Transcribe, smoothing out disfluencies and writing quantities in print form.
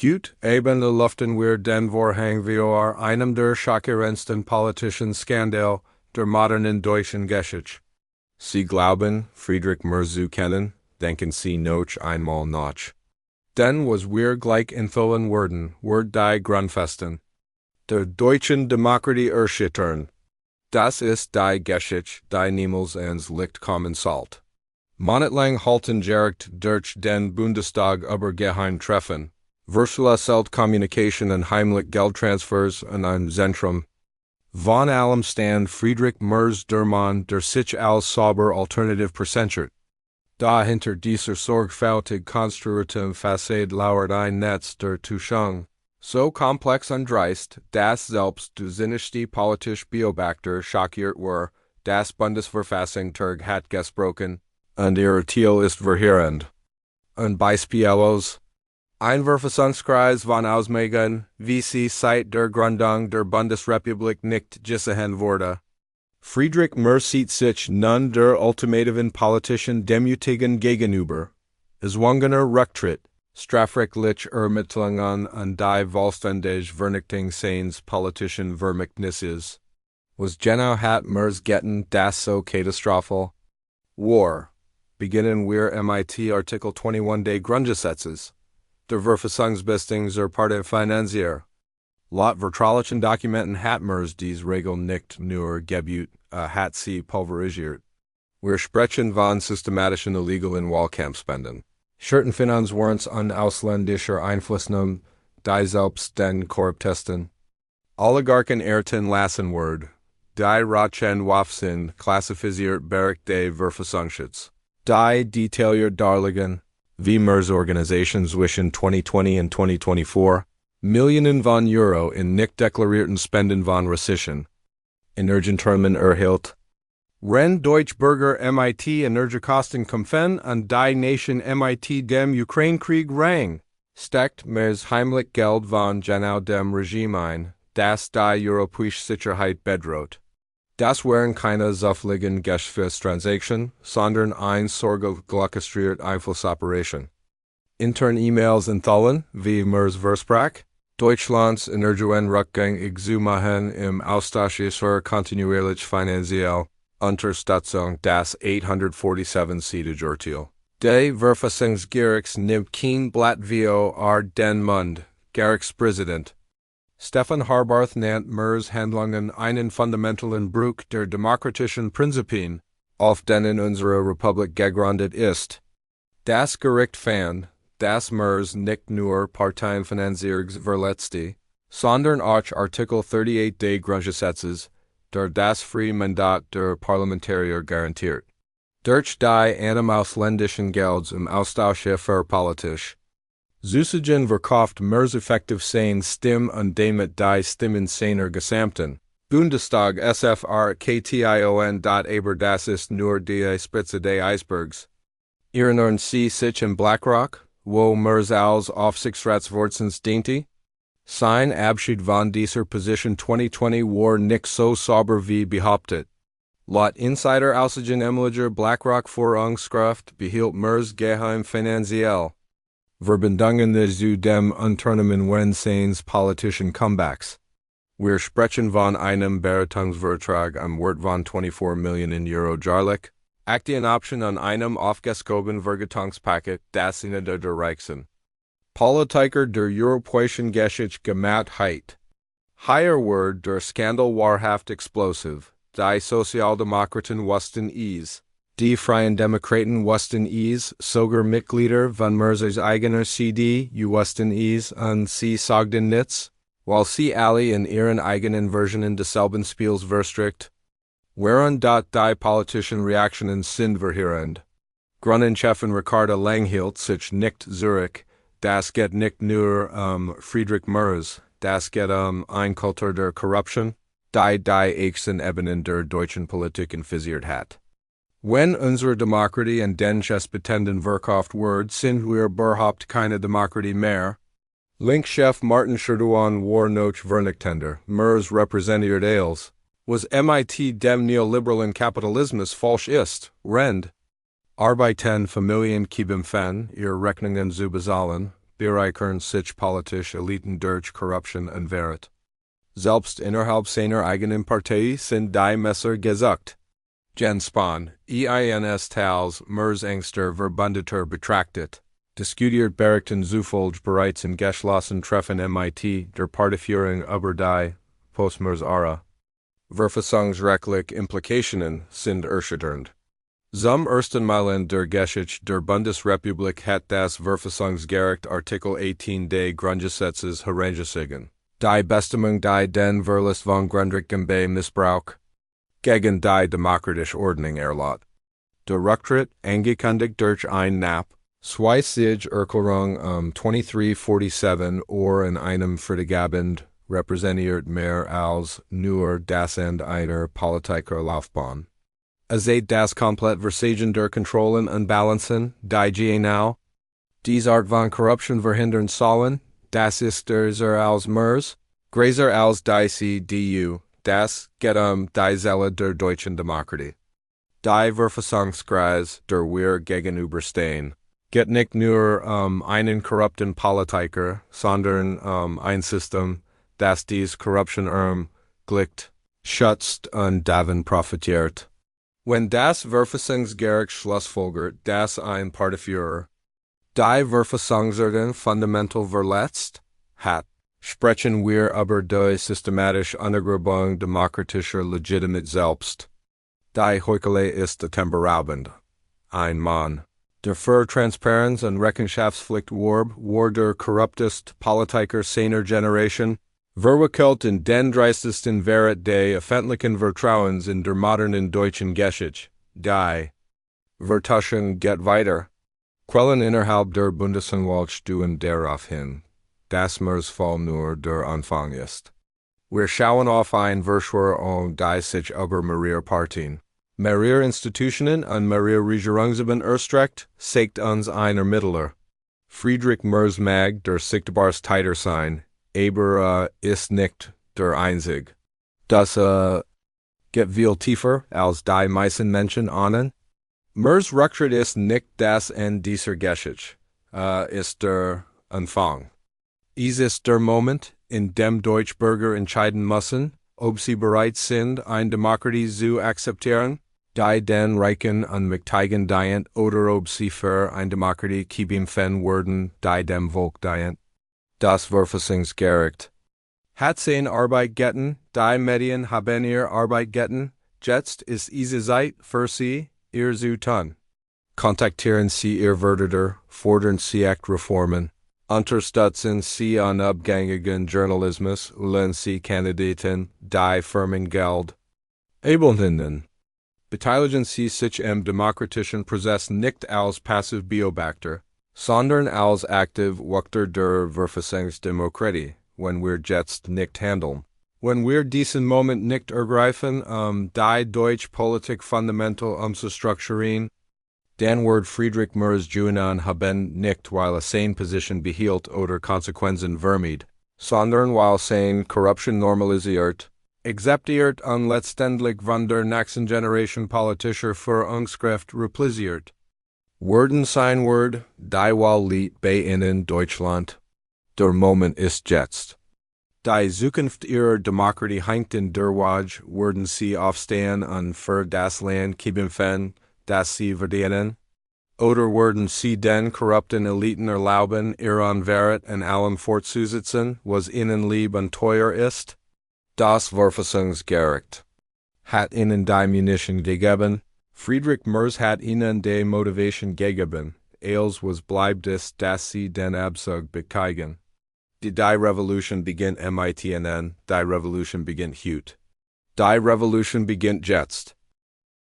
Heute eben luften wir den Vorhang vor einem der schockierendsten politischen Skandal der modernen deutschen Geschichte. Sie glauben, Friedrich Merz zu kennen, denken Sie noch einmal nach. Denn was wir gleich entfüllen werden, wird die Grundfesten der deutschen Demokratie erschüttern. Das ist die Geschichte, die niemals ans Licht kommen sollte. Monatelang halten Gericht durch den Bundestag über Geheimtreffen, virtuelle Kommunikation und heimlich Geldtransfers in ein Zentrum. Von allem stand Friedrich Merz der Mann, der sich als sauber alternativ präsentiert. Dahinter dieser sorgfältig konstruierten Fassade lauert ein Netz der Täuschung, so komplex und dreist, dass selbst du sinnigste politisch Beobachter schockiert war, das Bundesverfassungsgericht hat gesprochen, und ihr Urteil ist verheerend. Ein Beispielos: Einverfassungskreis von Ausmegen, wie sie seit der Gründung der Bundesrepublik nicht gesehen wurde. Friedrich Merz sieht sich nun der ultimativen politischen Demütigung gegenüber. Gezwungener RÜCKTRITT, strafrechtliche Ermittlungen und die vollständige Vernichtung seines politischen Vermächtnisses. Was genau hat Merz getan, das so katastrophal war? Beginnen wir mit Artikel 21 des Grundgesetzes. Der Verfassungsbestung zur Partei Finanzier. Laut vertraulichen Dokumenten hat Merz dies Regel nicht nur gebüht, hat sie pulverisiert. Wir sprechen von systematischen illegalen Wahlkampfspenden. Schurtenfinanzwarrants und ausländischer Einflussnahme, die selbst den Korruptesten Oligarchen erten lassen wird, die Rachen Waffen klassifiziert Bericht des Verfassungsschutz. Die detailliert darlegen, wie Merz Organisationen zwischen 2020 und 2024 Millionen von Euro in nicht deklarierten Spenden von russischen Energieunternehmen erhielt. Wenn Deutschbürger mit Energiekosten kämpfen und die Nation mit dem Ukraine-Krieg rang, steckt Merz heimlich Geld von genau dem Regime ein, das die europäische Sicherheit bedroht. Das wären keine zufälligen Geschäftstransaktionen, sondern eine sorglich Einflussoperation. Interne E-Mails enthalten, wie Merz versprach, Deutschlands Energiewende zu machen im Austausch für kontinuierliche finanzielle Unterstützung das 847-seitige Urteil. Der Verfassungsgericht nimmt kein Blatt vor den Mund, Gerichtspräsident Stefan Harbarth nennt Merz Handlungen einen fundamentalen Bruch der demokratischen Prinzipien, auf denen unsere Republik gegründet ist. Das Gericht fand, dass Merz nicht nur Parteienfinanzierung verletzte, sondern auch Artikel 38 des Grundgesetzes, der das freie Mandat der Parlamentarier garantiert. Durch die Annahme ausländischen Gelds im Austausch für politisch Zusagen verkauft Merz effektiv seine Stimme und damit die Stimmen seiner gesamten Bundestag SFRKTION. Aber das ist nur die Spitze des Eisbergs. Erinnern Sie sich an BlackRock, wo Merz als Aufsichtsratsvorsitzender diente? Sein Abschied von dieser Position 2020 war nicht so sauber wie behauptet. Laut Insider-Aussagen BlackRock-Führungskraft behielt Merz geheim finanziell Verbindungen zu dem Unternehmen während seines politischen Comebacks. Wir sprechen von einem Beratungsvertrag am Wert von 24 Millionen Euro jährlich, Aktienoption an einem aufgeschobenen Vergütungspaket, das in der reichsten Politiker der europäischen Geschichte gemacht hat. Hier wird der Skandal wahrhaft explosiv. Die Sozialdemokraten wussten es. Die Freien Demokraten wussten es, sogar Mitglieder von Merz's eigener CD wussten es und sie sagten nichts, weil sie alle in ihren eigenen Versionen desselben Spiels verstrickt waren. Die politischen Reaktionen sind verheerend. Grünen-Chefin Ricarda Lang hielt sich nicht zurück. Das geht nicht nur Friedrich Merz, das geht ein Kultur der Korruption, die ächsten Ebenen der deutschen Politik infiziert hat. Wenn unsere Demokratie in den Chefbetänden verkauft wird, sind wir überhaupt keine Demokratie mehr. Linkchef Martin ErschÜTTERN war noch vernichtender. Merz repräsentiert als, was mit dem neoliberalen Kapitalismus falsch ist, Rend. Arbeiten Familien kämpfen, ihre Rechnungen zu bezahlen, Bereichern sich politisch Eliten durch Korruption und Verrat. Selbst innerhalb seiner eigenen Partei sind die Messer gesucht. Genspan, EINS Tals, Merz Engster Verbündeter betrachtet. Diskutiert Berichten zufolge bereits in geschlossenen Treffen MIT der Parteführung über die Postmers Ara. Verfassungsrechtliche Implikationen sind erschütternd. Zum ersten Mal in der Geschichte der Bundesrepublik hat das Verfassungsgericht Artikel 18 des Grundgesetzes herangezogen. Die Bestimmung den Verlust von Grundrechten Missbrauch gegen die demokratische Ordnung erlaubt. Der Rücktritt, angekündigt durch ein Knapp, Zweisige Erklärung 2347 or in einem Freitagabend repräsentiert mehr als nur das Ende einer Politikerlaufbahn. Es ist das komplett Versagen der Kontrollen und Balancen, die genau diese Art von Korruption verhindern sollen, das ist größer als Merz, größer als die CDU, das geht die Seele der deutschen Demokratie. Die Verfassungskreis der wir gegenüberstehen, geht nicht nur einen korrupten Politiker, sondern ein System, das dies Korruption glickt, schützt und davon profitiert. Wenn das Verfassungsgericht schlussfolgert, dass ein Parteführer die Verfassungsordnung fundamental verletzt hat, sprechen wir über die systematische Untergrabung demokratischer Legitimität selbst. Die Heuchelei ist atemberaubend. Ein Mann, der für Transparenz und Rechenschaftspflicht war der korrupteste Politiker seiner Generation, verwickelt in den dreistesten Verrat des öffentlichen Vertrauens in der modernen deutschen Geschichte. Die Vertuschung geht weiter. Quellen innerhalb der Bundesanwalt stehen darauf hin, dass Merz Fall nur der Anfang ist. Wir schauen auf ein Verschwör die sich über mehrere Partien, mehrere Institutionen und mehrere Regierungsebenen erstreckt, sagt uns ein Ermittler. Friedrich Merz mag der sichtbarste Täter sein, aber ist nicht der Einzige. Das geht viel tiefer als die meisten Menschen ahnen. Merz Rücktritt ist nicht das Ende dieser Geschichte, ist der Anfang. Es ist der Moment, in dem Deutsche Bürger entscheiden müssen, ob sie bereit sind, eine Demokratie zu akzeptieren, die den Reichen und Mächtigen dient, oder ob sie für eine Demokratie kämpfen werden, die dem Volk dient. Das Verfassungsgericht hat seine Arbeit getan, die Medien haben ihre Arbeit getan, jetzt ist diese Zeit für sie, ihr zu tun. Kontaktieren Sie Ihr Vertreter, fordern Sie Reformen, unterstützen Sie unabhängigen Journalismus, wählen Sie Kandidaten, die Firmen Geld abelnden. Beteiligen Sie sich im demokratischen Prozess nicht als Passivbeobachter, sondern als aktiv Wächter der Verfassungsdemokratie, wenn wir jetzt nicht handeln. Wenn wir diesen Moment nicht ergreifen, die deutsche Politik fundamental zu strukturieren, dann wird Friedrich Merz Jr. haben nicht weil seine Position behielt oder Konsequenzen vermied, sondern weil seine Korruption normalisiert, akzeptiert und letztendlich von der nächsten Generation politischer Führungskraft repliziert. Werden sein Wort, die Wahl liegt bei Ihnen Deutschland. Der Moment ist jetzt. Die Zukunft ihrer Demokratie hängt in der Waage, werden sie aufstehen und für das Land kämpfen, das sie verdienen? Oder werden sie den korrupten Eliten erlauben, ihren Verrat in allem fortzusetzen, was ihnen lieb und teuer ist? Das Verfassungsgericht hat ihnen die Munition gegeben, Friedrich Merz hat ihnen die Motivation gegeben, als was bleibt es, dass sie den Abzug bekriegen. Die Revolution beginnt MITNN, die Revolution beginnt heute. Die Revolution beginnt jetzt.